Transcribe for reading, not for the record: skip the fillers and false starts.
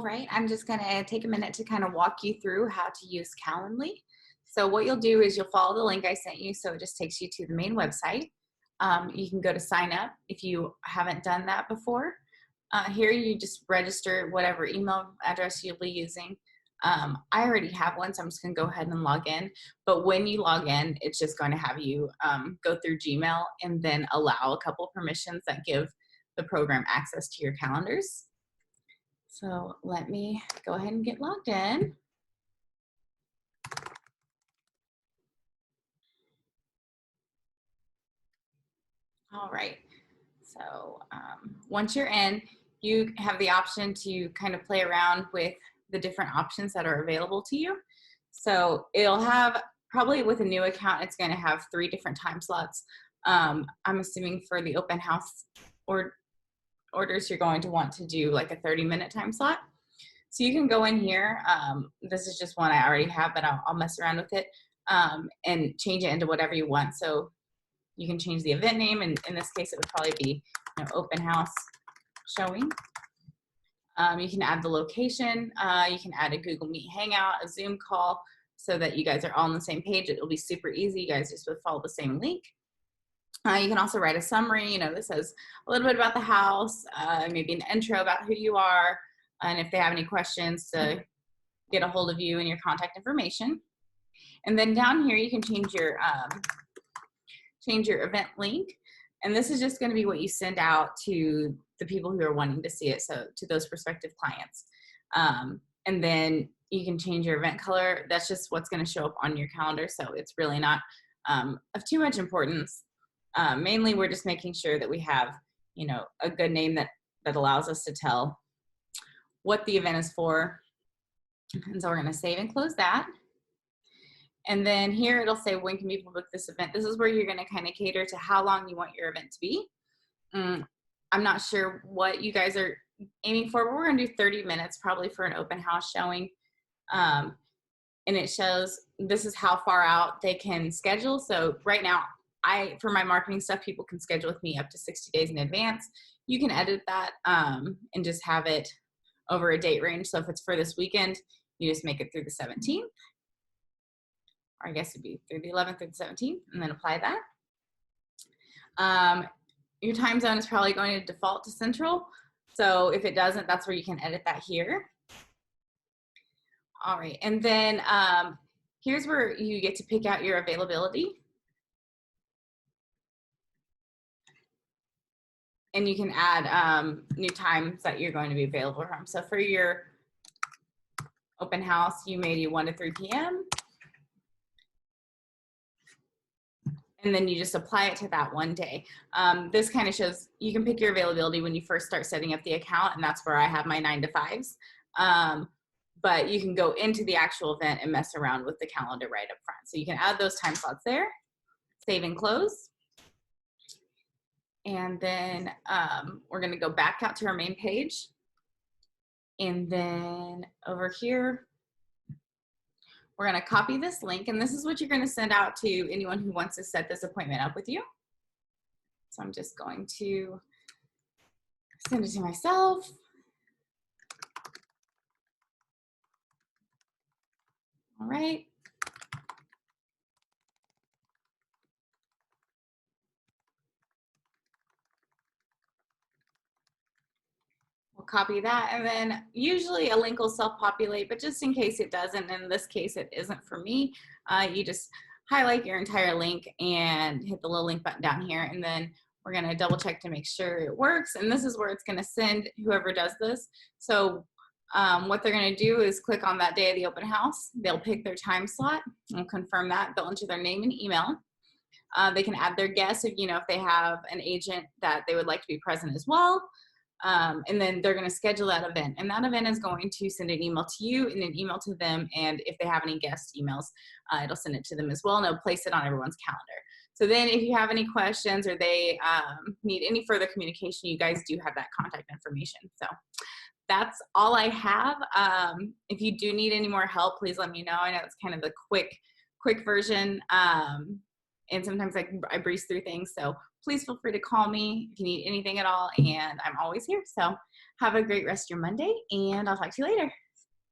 right, I'm just gonna take a minute to kind of walk you through how to use Calendly. So what you'll do is you'll follow the link I sent you, so it just takes you to the main website. You can go to sign up if you haven't done that before. Here you just register whatever email address you'll be using. I already have one, so I'm just gonna go ahead and log in. But when you log in, it's just going to have you go through Gmail and then allow a couple permissions that give the program access to your calendars. So let me go ahead and get logged in. All right, so once you're in, you have the option to kind of play around with the different options that are available to you. So it'll have, probably with a new account, it's gonna have 3 different time slots. I'm assuming for the open house orders, you're going to want to do like a 30-minute time slot. So you can go in here. This is just one I already have, but I'll mess around with it and change it into whatever you want. So you can change the event name, and in this case, it would probably be open house showing. You can add the location. You can add a Google Meet Hangout, a Zoom call, so that you guys are all on the same page. It'll be super easy. You guys just would follow the same link. You can also write a summary. This says a little bit about the house, maybe an intro about who you are, and if they have any questions, to get a hold of you and your contact information. And then down here, you can change your event link. And this is just going to be what you send out to the people who are wanting to see it, so to those prospective clients. And then you can change your event color. That's just what's going to show up on your calendar, so it's really not of too much importance. Mainly, we're just making sure that we have, a good name that allows us to tell what the event is for. And so we're going to save and close that. And then here it'll say, when can people book this event? This is where you're going to kind of cater to how long you want your event to be. I'm not sure what you guys are aiming for, but we're going to do 30 minutes probably for an open house showing. And it shows this is how far out they can schedule. So right now, for my marketing stuff, people can schedule with me up to 60 days in advance. You can edit that and just have it over a date range. So if it's for this weekend, you just make it through the 17th. Or I guess it'd be through the 11th or the 17th, and then apply that. Your time zone is probably going to default to Central. So if it doesn't, that's where you can edit that here. All right, and then here's where you get to pick out your availability. And you can add new times that you're going to be available from. So for your open house, you may do 1 to 3 p.m. And then you just apply it to that one day. This kind of shows, you can pick your availability when you first start setting up the account, and that's where I have my 9 to 5s. But you can go into the actual event and mess around with the calendar right up front. So you can add those time slots there, save and close. And then we're gonna go back out to our main page. And then over here, we're gonna copy this link, and this is what you're gonna send out to anyone who wants to set this appointment up with you. So I'm just going to send it to myself. All right. We'll copy that, and then usually a link will self-populate, but just in case it doesn't, in this case it isn't for me, you just highlight your entire link and hit the little link button down here, and then we're going to double check to make sure it works. And this is where it's going to send whoever does this. So what they're going to do is click on that day of the open house. They'll pick their time slot and confirm that. They'll enter their name and email. They can add their guests if they have an agent that they would like to be present as well. And then they're going to schedule that event, and that event is going to send an email to you and an email to them. And if they have any guest emails, it'll send it to them as well, and it'll place it on everyone's calendar. So then if you have any questions or they need any further communication, you guys do have that contact information. So that's all I have. If you do need any more help, please let me know. I know it's kind of the quick version. And sometimes I breeze through things. So please feel free to call me if you need anything at all. And I'm always here. So Have a great rest of your Monday, and I'll talk to you later.